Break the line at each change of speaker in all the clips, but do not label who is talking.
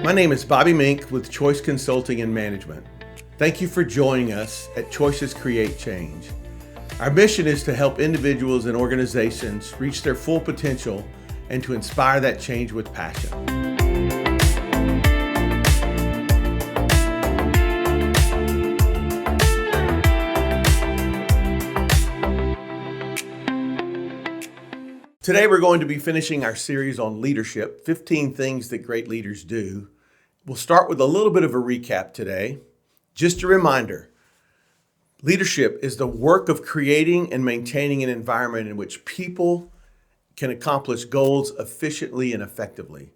My name is Bobby Mink with Choice Consulting and Management. Thank you for joining us at Choices Create Change. Our mission is to help individuals and organizations reach their full potential and to inspire that change with passion. Today we're going to be finishing our series on leadership, 15 things that great leaders do. We'll start with a little bit of a recap today. Just a reminder, leadership is the work of creating and maintaining an environment in which people can accomplish goals efficiently and effectively.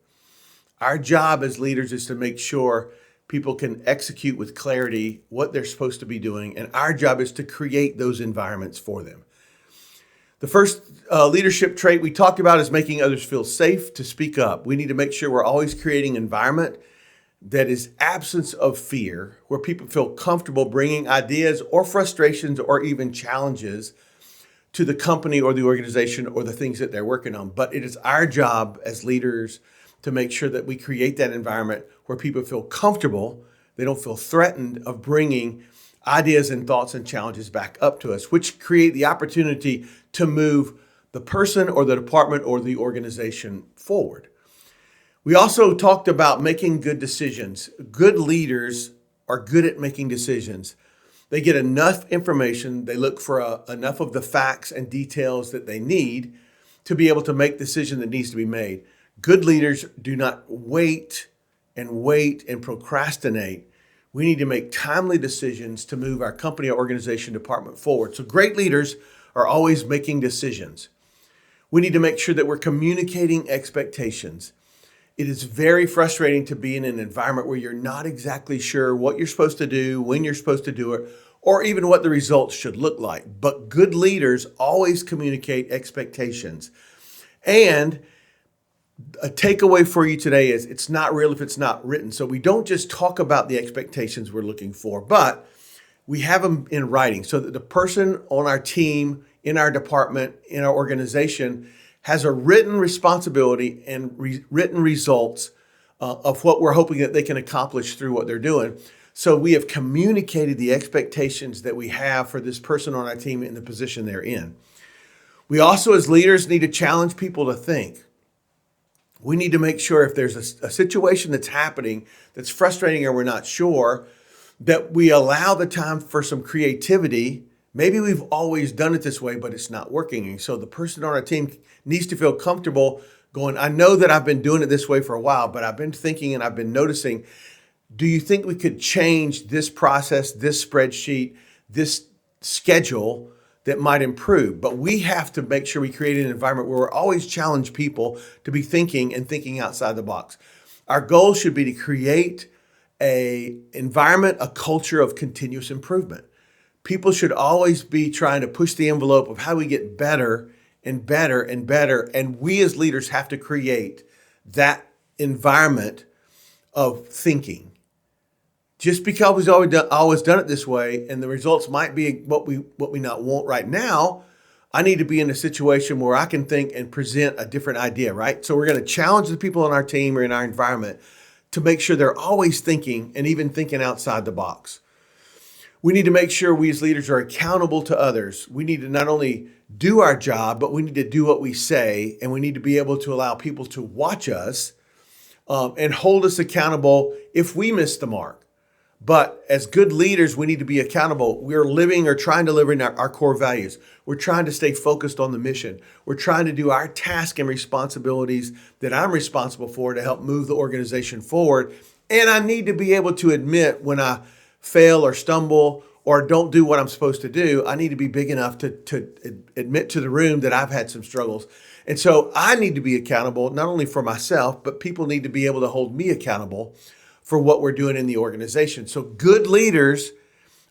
Our job as leaders is to make sure people can execute with clarity what they're supposed to be doing, and our job is to create those environments for them. The first leadership trait we talked about is making others feel safe to speak up. We need to make sure we're always creating an environment that is absence of fear, where people feel comfortable bringing ideas or frustrations or even challenges to the company or the organization or the things that they're working on. But it is our job as leaders to make sure that we create that environment where people feel comfortable, they don't feel threatened of bringing ideas and thoughts and challenges back up to us, which create the opportunity to move the person or the department or the organization forward. We also talked about making good decisions. Good leaders are good at making decisions. They get enough information, they look for enough of the facts and details that they need to be able to make the decision that needs to be made. Good leaders do not wait and procrastinate. We need to make timely decisions to move our company or organization department forward. So great leaders are always making decisions. We need to make sure that we're communicating expectations. It is very frustrating to be in an environment where you're not exactly sure what you're supposed to do, when you're supposed to do it, or even what the results should look like. But good leaders always communicate expectations. And a takeaway for you today is it's not real if it's not written. So we don't just talk about the expectations we're looking for, but we have them in writing so that the person on our team, in our department, in our organization has a written responsibility and written results of what we're hoping that they can accomplish through what they're doing. So we have communicated the expectations that we have for this person on our team in the position they're in. We also, as leaders, need to challenge people to think. We need to make sure if there's a situation that's happening that's frustrating or we're not sure, that we allow the time for some creativity. Maybe we've always done it this way, but it's not working. And so the person on our team needs to feel comfortable going, I know that I've been doing it this way for a while, but I've been thinking and I've been noticing, do you think we could change this process, this spreadsheet, this schedule that might improve? But we have to make sure we create an environment where we're always challenge people to be thinking and thinking outside the box. Our goal should be to create an environment, a culture of continuous improvement. People should always be trying to push the envelope of how we get better and better and better. And we as leaders have to create that environment of thinking. Just because we've always done it this way and the results might be what we not want right now, I need to be in a situation where I can think and present a different idea, right? So we're going to challenge the people on our team or in our environment to make sure they're always thinking and even thinking outside the box. We need to make sure we as leaders are accountable to others. We need to not only do our job, but we need to do what we say, and we need to be able to allow people to watch us and hold us accountable if we miss the mark. But as good leaders, we need to be accountable. We're living or trying to live in our core values. We're trying to stay focused on the mission. We're trying to do our task and responsibilities that I'm responsible for to help move the organization forward. And I need to be able to admit when I fail or stumble or don't do what I'm supposed to do. I need to be big enough to admit to the room that I've had some struggles. And so I need to be accountable, not only for myself, but people need to be able to hold me accountable for what we're doing in the organization. So good leaders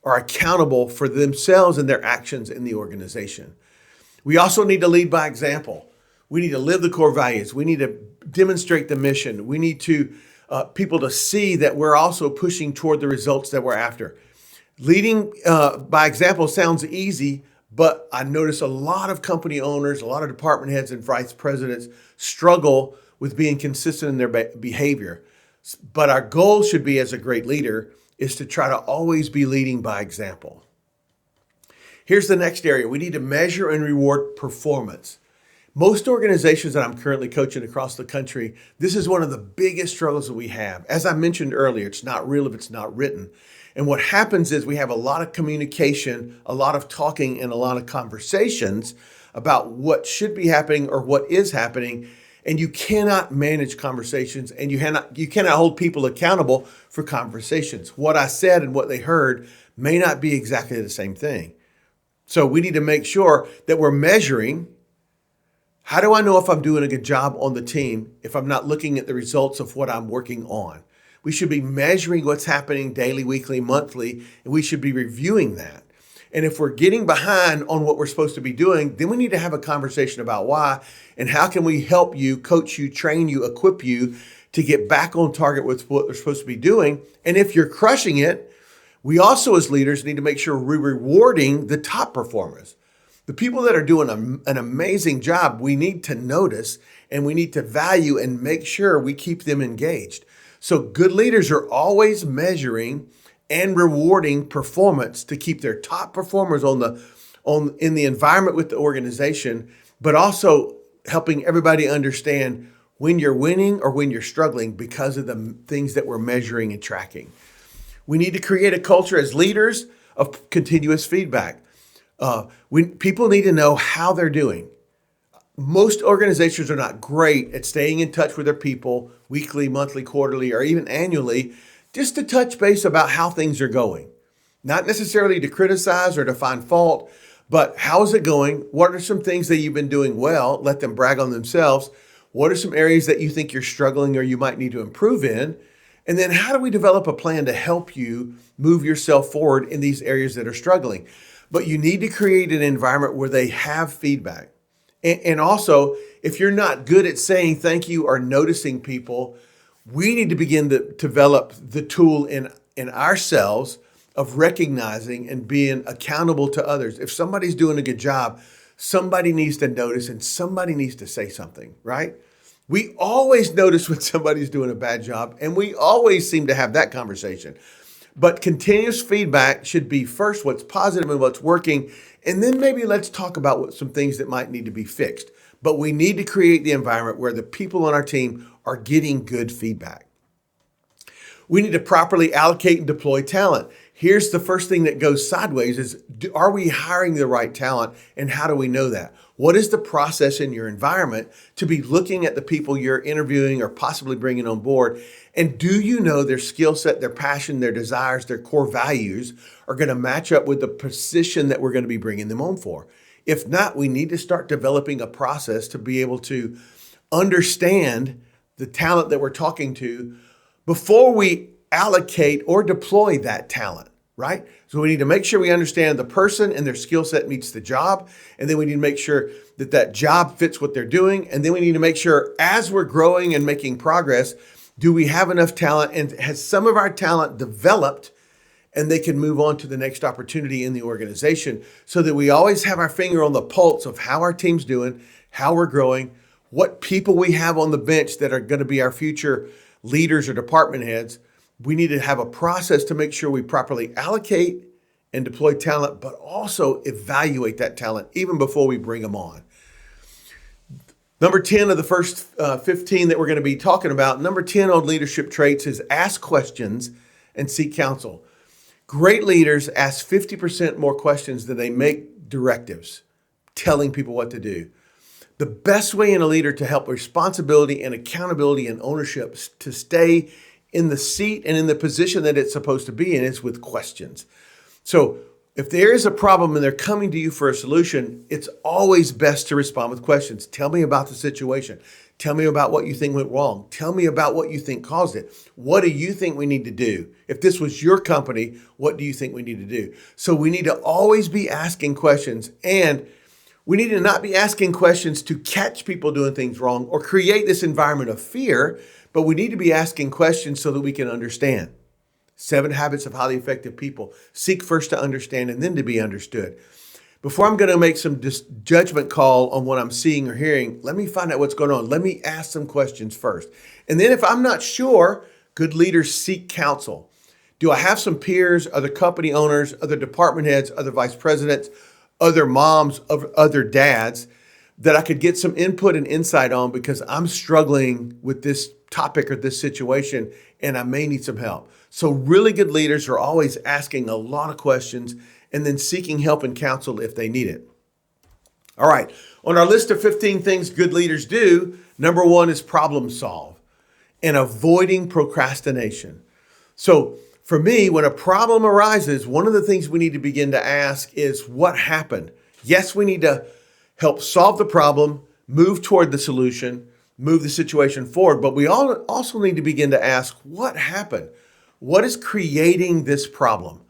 are accountable for themselves and their actions in the organization. We also need to lead by example. We need to live the core values. We need to demonstrate the mission. We need to people to see that we're also pushing toward the results that we're after. Leading by example sounds easy, but I notice a lot of company owners, a lot of department heads and vice presidents struggle with being consistent in their behavior. But our goal should be, as a great leader, is to try to always be leading by example. Here's the next area. We need to measure and reward performance. Most organizations that I'm currently coaching across the country, this is one of the biggest struggles that we have. As I mentioned earlier, it's not real if it's not written. And what happens is we have a lot of communication, a lot of talking, and a lot of conversations about what should be happening or what is happening. And you cannot manage conversations, and you cannot hold people accountable for conversations. What I said and what they heard may not be exactly the same thing. So we need to make sure that we're measuring. How do I know if I'm doing a good job on the team if I'm not looking at the results of what I'm working on? We should be measuring what's happening daily, weekly, monthly, and we should be reviewing that. And if we're getting behind on what we're supposed to be doing, then we need to have a conversation about why and how can we help you, coach you, train you, equip you to get back on target with what they're supposed to be doing. And if you're crushing it, we also as leaders need to make sure we're rewarding the top performers. The people that are doing an amazing job, we need to notice and we need to value and make sure we keep them engaged. So good leaders are always measuring and rewarding performance to keep their top performers in the environment with the organization, but also helping everybody understand when you're winning or when you're struggling because of the things that we're measuring and tracking. We need to create a culture as leaders of continuous feedback. People need to know how they're doing. Most organizations are not great at staying in touch with their people weekly, monthly, quarterly, or even annually, just to touch base about how things are going. Not necessarily to criticize or to find fault, but how is it going? What are some things that you've been doing well? Let them brag on themselves. What are some areas that you think you're struggling or you might need to improve in? And then how do we develop a plan to help you move yourself forward in these areas that are struggling? But you need to create an environment where they have feedback. And also, if you're not good at saying thank you or noticing people, we need to begin to develop the tool in ourselves of recognizing and being accountable to others. If somebody's doing a good job, somebody needs to notice and somebody needs to say something, right? We always notice when somebody's doing a bad job, and we always seem to have that conversation. But continuous feedback should be first what's positive and what's working, and then maybe let's talk about some things that might need to be fixed. But we need to create the environment where the people on our team are getting good feedback. We need to properly allocate and deploy talent. Here's the first thing that goes sideways is, are we hiring the right talent, and how do we know that? What is the process in your environment to be looking at the people you're interviewing or possibly bringing on board? And do you know their skill set, their passion, their desires, their core values are going to match up with the position that we're going to be bringing them on for? If not, we need to start developing a process to be able to understand the talent that we're talking to before we allocate or deploy that talent, right? So we need to make sure we understand the person and their skill set meets the job. And then we need to make sure that that job fits what they're doing. And then we need to make sure as we're growing and making progress, do we have enough talent and has some of our talent developed and they can move on to the next opportunity in the organization so that we always have our finger on the pulse of how our team's doing, how we're growing, what people we have on the bench that are going to be our future leaders or department heads. We need to have a process to make sure we properly allocate and deploy talent, but also evaluate that talent even before we bring them on. Number 10 of the first 15 that we're going to be talking about, number 10 on leadership traits is ask questions and seek counsel. Great leaders ask 50% more questions than they make directives, telling people what to do. The best way in a leader to help responsibility and accountability and ownership to stay in the seat and in the position that it's supposed to be in is with questions. So if there is a problem and they're coming to you for a solution, it's always best to respond with questions. Tell me about the situation. Tell me about what you think went wrong. Tell me about what you think caused it. What do you think we need to do? If this was your company, what do you think we need to do? So we need to always be asking questions, and we need to not be asking questions to catch people doing things wrong or create this environment of fear, but we need to be asking questions so that we can understand. 7 habits of highly effective people. Seek first to understand and then to be understood. Before I'm going to make some judgment call on what I'm seeing or hearing, let me find out what's going on. Let me ask some questions first. And then if I'm not sure, Good leaders seek counsel. Do I have some peers, other company owners, other department heads, other vice presidents, other moms, other dads that I could get some input and insight on because I'm struggling with this topic or this situation and I may need some help? So really good leaders are always asking a lot of questions and then seeking help and counsel if they need it. All right, on our list of 15 things good leaders do, number 1 is problem solve and avoiding procrastination. So for me, when a problem arises, one of the things we need to begin to ask is what happened? Yes, we need to help solve the problem, move toward the solution, move the situation forward, but we also need to begin to ask what happened? What is creating this problem?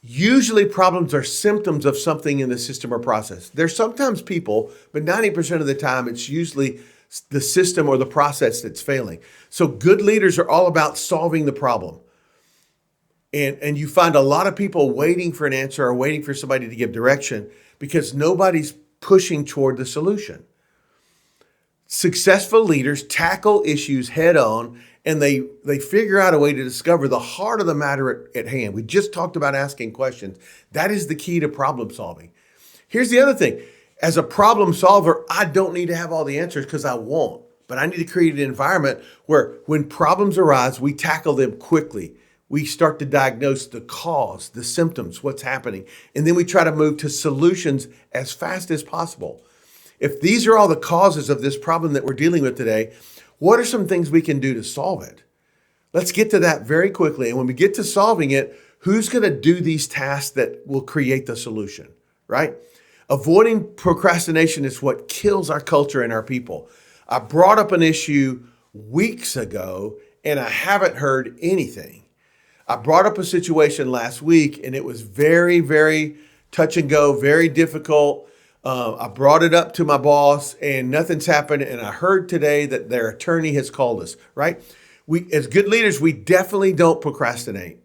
Usually problems are symptoms of something in the system or process. There's sometimes people, but 90% of the time, it's usually the system or the process that's failing. So good leaders are all about solving the problem. And you find a lot of people waiting for an answer or waiting for somebody to give direction because nobody's pushing toward the solution. Successful leaders tackle issues head on and they figure out a way to discover the heart of the matter at hand. We just talked about asking questions. That is the key to problem solving. Here's the other thing. As a problem solver, I don't need to have all the answers because I won't. But I need to create an environment where when problems arise, we tackle them quickly. We start to diagnose the cause, the symptoms, what's happening. And then we try to move to solutions as fast as possible. If these are all the causes of this problem that we're dealing with today, what are some things we can do to solve it? Let's get to that very quickly. And when we get to solving it, who's going to do these tasks that will create the solution, right? Avoiding procrastination is what kills our culture and our people. I brought up an issue weeks ago and I haven't heard anything. I brought up a situation last week and it was very, very touch and go, very difficult. I brought it up to my boss and nothing's happened. And I heard today that their attorney has called us, right? We, as good leaders, we definitely don't procrastinate.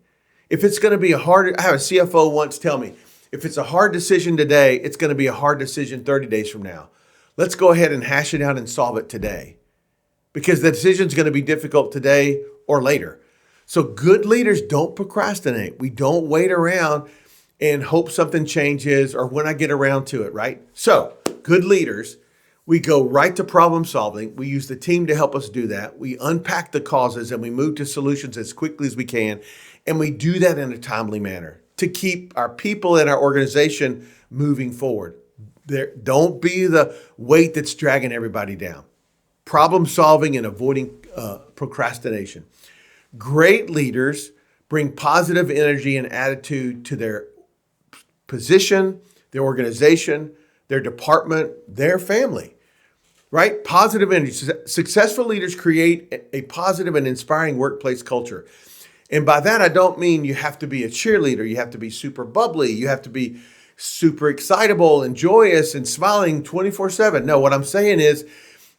If it's going to be I have a CFO once tell me, if it's a hard decision today, it's going to be a hard decision 30 days from now. Let's go ahead and hash it out and solve it today because the decision is going to be difficult today or later. So good leaders don't procrastinate. We don't wait around and hope something changes or when I get around to it, right? So good leaders, we go right to problem solving. We use the team to help us do that. We unpack the causes and we move to solutions as quickly as we can. And we do that in a timely manner to keep our people and our organization moving forward. Don't be the weight that's dragging everybody down. Problem solving and avoiding procrastination. Great leaders bring positive energy and attitude to their position, their organization, their department, their family, right? Positive energy. Successful leaders create a positive and inspiring workplace culture. And by that, I don't mean you have to be a cheerleader. You have to be super bubbly. You have to be super excitable and joyous and smiling 24/7. No, what I'm saying is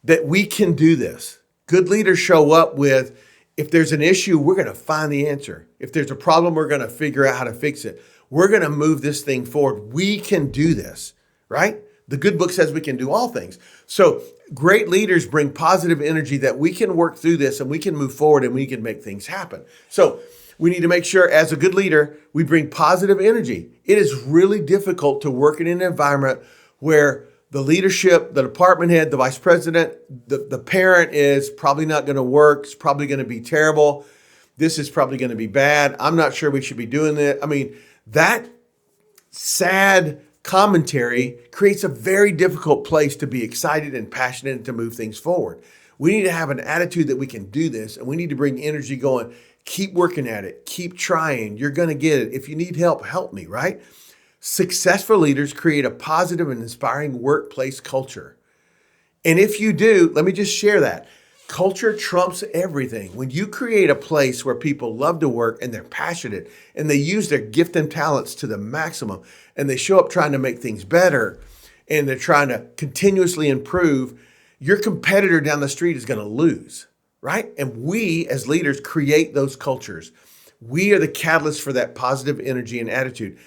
that we can do this. Good leaders show up with, if there's an issue, we're going to find the answer. If there's a problem, we're going to figure out how to fix it. We're going to move this thing forward. We can do this, right? The good book says we can do all things. So great leaders bring positive energy that we can work through this and we can move forward and we can make things happen. So we need to make sure as a good leader, we bring positive energy. It is really difficult to work in an environment where the leadership, the department head, the vice president, the parent is probably not going to work. It's probably going to be terrible. This is probably going to be bad. I'm not sure we should be doing that. I mean, that sad commentary creates a very difficult place to be excited and passionate and to move things forward. We need to have an attitude that we can do this, and we need to bring energy going. Keep working at it. Keep trying. You're going to get it. If you need help, help me, right? Successful leaders create a positive and inspiring workplace culture. And if you do, let me just share that. Culture trumps everything. When you create a place where people love to work and they're passionate and they use their gift and talents to the maximum and they show up trying to make things better and they're trying to continuously improve, your competitor down the street is going to lose, right? And we as leaders create those cultures. We are the catalyst for that positive energy and attitude.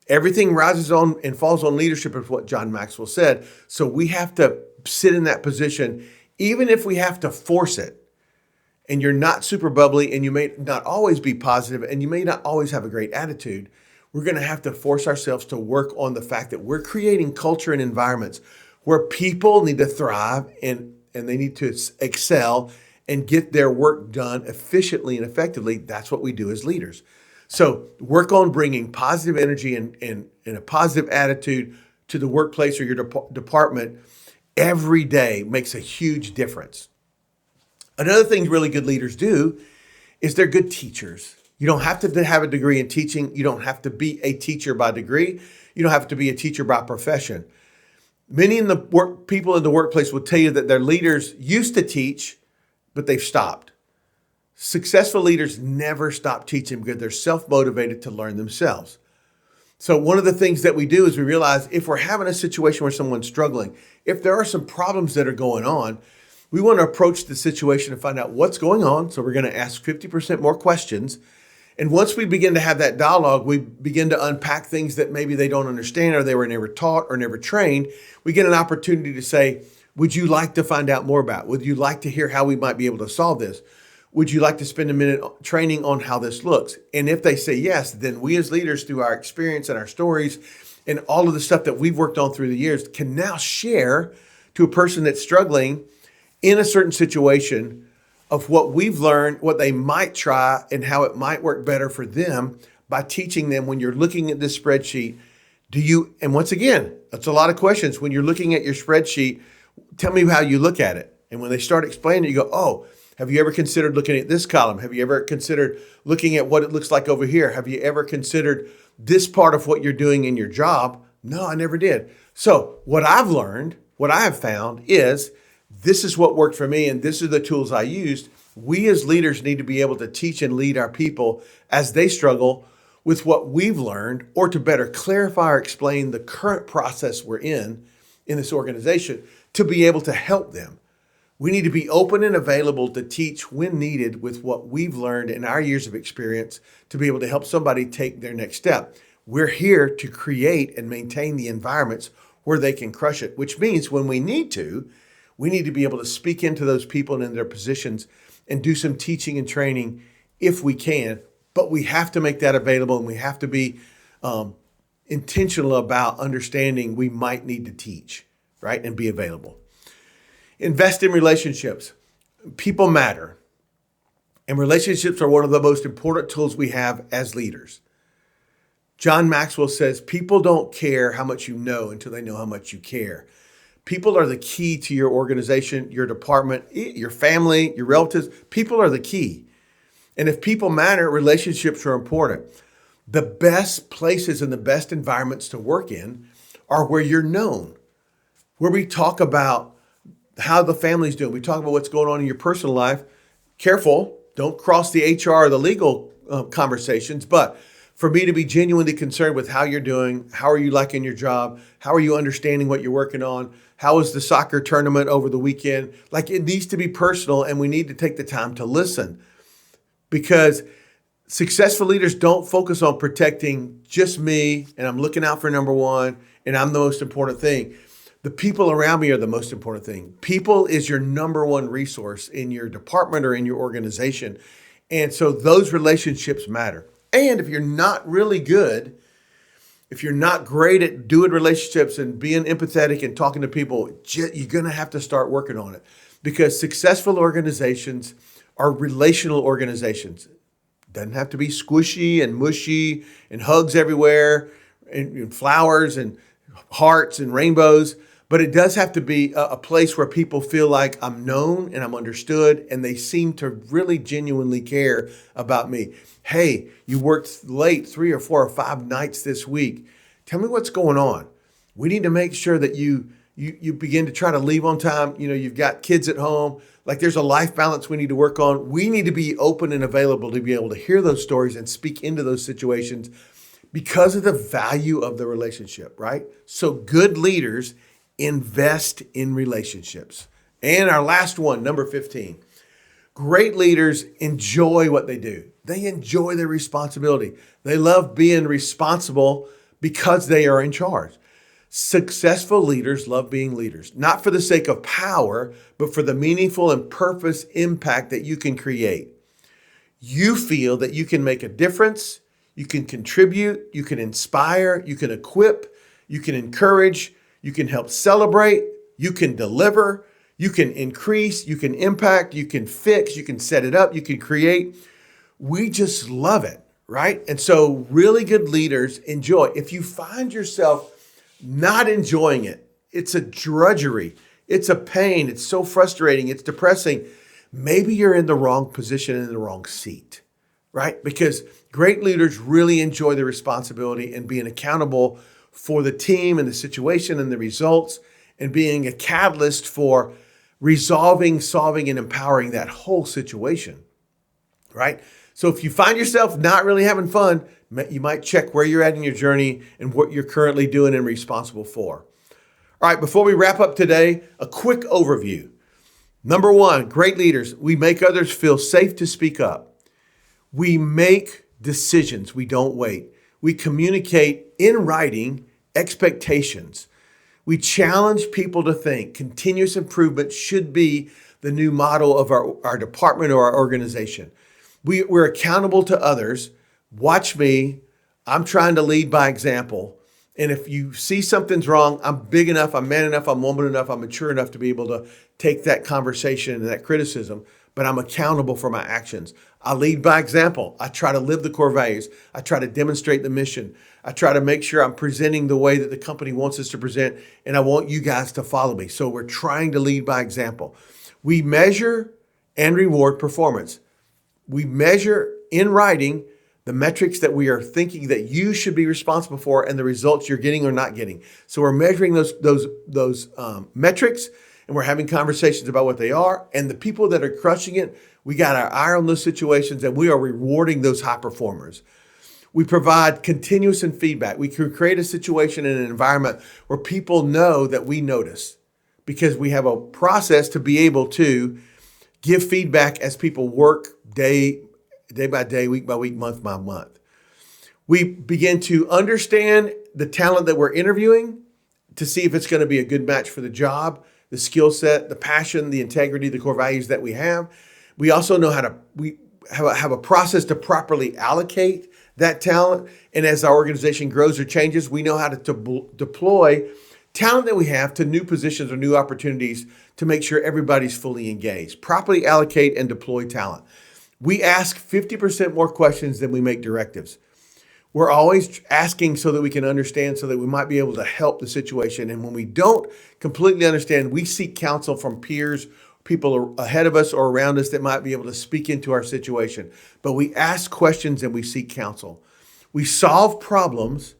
Everything rises on and falls on leadership is what John Maxwell said. So we have to sit in that position even if we have to force it and you're not super bubbly, and you may not always be positive, and you may not always have a great attitude, we're going to have to force ourselves to work on the fact that we're creating culture and environments where people need to thrive and they need to excel and get their work done efficiently and effectively. That's what we do as leaders. So work on bringing positive energy and a positive attitude to the workplace or your department every day makes a huge difference. Another thing really good leaders do is they're good teachers. You don't have to have a degree in teaching. You don't have to be a teacher by degree. You don't have to be a teacher by profession. Many people in the workplace will tell you that their leaders used to teach, but they've stopped. Successful leaders never stop teaching because they're self-motivated to learn themselves. So one of the things that we do is we realize if we're having a situation where someone's struggling, if there are some problems that are going on, we want to approach the situation and find out what's going on. So we're going to ask 50% more questions. And once we begin to have that dialogue, we begin to unpack things that maybe they don't understand or they were never taught or never trained. We get an opportunity to say, would you like to find out more about? Would you like to hear how we might be able to solve this? Would you like to spend a minute training on how this looks? And if they say yes, then we as leaders, through our experience and our stories and all of the stuff that we've worked on through the years, can now share to a person that's struggling in a certain situation of what we've learned, what they might try, and how it might work better for them by teaching them when you're looking at this spreadsheet. And once again, that's a lot of questions. When you're looking at your spreadsheet, tell me how you look at it. And when they start explaining, you go, oh, have you ever considered looking at this column? Have you ever considered looking at what it looks like over here? Have you ever considered this part of what you're doing in your job? No, I never did. So what I've learned, what I have found is this is what worked for me and this are the tools I used. We as leaders need to be able to teach and lead our people as they struggle with what we've learned, or to better clarify or explain the current process we're in this organization, to be able to help them. We need to be open and available to teach when needed with what we've learned in our years of experience to be able to help somebody take their next step. We're here to create and maintain the environments where they can crush it, which means when we need to be able to speak into those people and in their positions and do some teaching and training if we can. But we have to make that available, and we have to be intentional about understanding we might need to teach, right, and be available. Invest in relationships. People matter. And relationships are one of the most important tools we have as leaders. John Maxwell says, people don't care how much you know until they know how much you care. People are the key to your organization, your department, your family, your relatives. People are the key. And if people matter, relationships are important. The best places and the best environments to work in are where you're known, where we talk about how the family's doing. We talk about what's going on in your personal life. Careful, don't cross the HR or the legal conversations, but for me to be genuinely concerned with how you're doing, how are you liking your job, how are you understanding what you're working on, how was the soccer tournament over the weekend? Like, it needs to be personal, and we need to take the time to listen, because successful leaders don't focus on protecting just me and I'm looking out for number one and I'm the most important thing. The people around me are the most important thing. People is your number one resource in your department or in your organization. And so those relationships matter. And if you're not really good, if you're not great at doing relationships and being empathetic and talking to people, you're going to have to start working on it, because successful organizations are relational organizations. Doesn't have to be squishy and mushy and hugs everywhere and flowers and hearts and rainbows. But it does have to be a place where people feel like I'm known and I'm understood, and they seem to really genuinely care about me. Hey, you worked late 3 or 4 or 5 nights this week. Tell me what's going on. We need to make sure that you begin to try to leave on time. You know, you've got kids at home. Like, there's a life balance we need to work on. We need to be open and available to be able to hear those stories and speak into those situations because of the value of the relationship, right? So good leaders invest in relationships. And our last one, number 15, great leaders enjoy what they do. They enjoy their responsibility. They love being responsible because they are in charge. Successful leaders love being leaders, not for the sake of power, but for the meaningful and purpose impact that you can create. You feel that you can make a difference, you can contribute, you can inspire, you can equip, you can encourage, you can help celebrate, you can deliver, you can increase, you can impact, you can fix, you can set it up, you can create. We just love it, right? And so really good leaders enjoy. If you find yourself not enjoying it, it's a drudgery, it's a pain, it's so frustrating, it's depressing, maybe you're in the wrong position, in the wrong seat, right? Because great leaders really enjoy the responsibility and being accountable for the team and the situation and the results, and being a catalyst for resolving, solving, and empowering that whole situation, right? So if you find yourself not really having fun, you might check where you're at in your journey and what you're currently doing and responsible for. All right, before we wrap up today, a quick overview. Number one, great leaders, we make others feel safe to speak up. We make decisions, we don't wait. We communicate in writing expectations. We challenge people to think. Continuous improvement should be the new motto of our department or our organization. We're accountable to others. Watch me. I'm trying to lead by example. And if you see something's wrong, I'm big enough, I'm man enough, I'm woman enough, I'm mature enough to be able to take that conversation and that criticism, but I'm accountable for my actions. I lead by example. I try to live the core values. I try to demonstrate the mission. I try to make sure I'm presenting the way that the company wants us to present, and I want you guys to follow me. So we're trying to lead by example. We measure and reward performance. We measure in writing the metrics that we are thinking that you should be responsible for and the results you're getting or not getting. So we're measuring those metrics, and we're having conversations about what they are. And the people that are crushing it, we got our eye on those situations, and we are rewarding those high performers. We provide continuous and feedback. We can create a situation and an environment where people know that we notice, because we have a process to be able to give feedback as people work day by day, week by week, month by month. We begin to understand the talent that we're interviewing to see if it's going to be a good match for the job, the skill set, the passion, the integrity, the core values that we have. We also know how to, we have a process to properly allocate that talent. And as our organization grows or changes, we know how to deploy talent that we have to new positions or new opportunities to make sure everybody's fully engaged. Properly allocate and deploy talent. We ask 50% more questions than we make directives. We're always asking so that we can understand, so that we might be able to help the situation. And when we don't completely understand, we seek counsel from peers, people ahead of us or around us that might be able to speak into our situation. But we ask questions and we seek counsel. We solve problems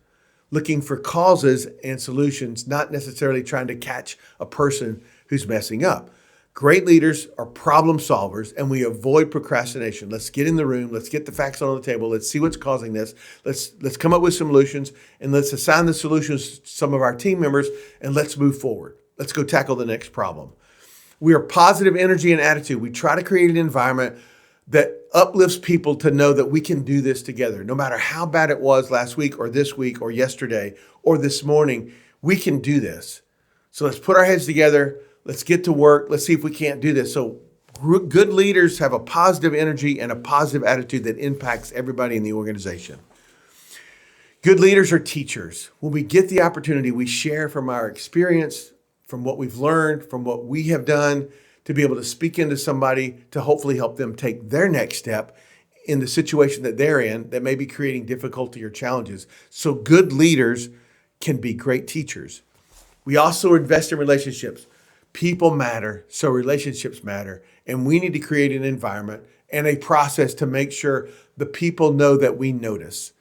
looking for causes and solutions, not necessarily trying to catch a person who's messing up. Great leaders are problem solvers, and we avoid procrastination. Let's get in the room. Let's get the facts on the table. Let's see what's causing this. Let's come up with some solutions, and let's assign the solutions to some of our team members, and let's move forward. Let's go tackle the next problem. We are positive energy and attitude. We try to create an environment that uplifts people to know that we can do this together. No matter how bad it was last week or this week or yesterday or this morning, we can do this. So let's put our heads together. Let's get to work. Let's see if we can't do this. So good leaders have a positive energy and a positive attitude that impacts everybody in the organization. Good leaders are teachers. When we get the opportunity, we share from our experience, from what we've learned, from what we have done, to be able to speak into somebody to hopefully help them take their next step in the situation that they're in that may be creating difficulty or challenges. So good leaders can be great teachers. We also invest in relationships. People matter, so relationships matter. And we need to create an environment and a process to make sure the people know that we notice.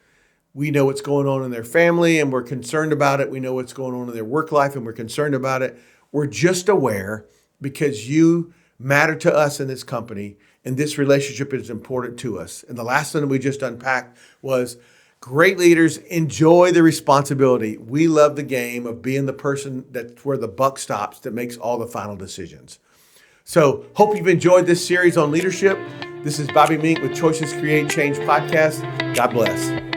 We know what's going on in their family and we're concerned about it. We know what's going on in their work life and we're concerned about it. We're just aware because you matter to us in this company and this relationship is important to us. And the last one we just unpacked was great leaders enjoy the responsibility. We love the game of being the person that's where the buck stops, that makes all the final decisions. So hope you've enjoyed this series on leadership. This is Bobby Mink with Choices Create Change podcast. God bless.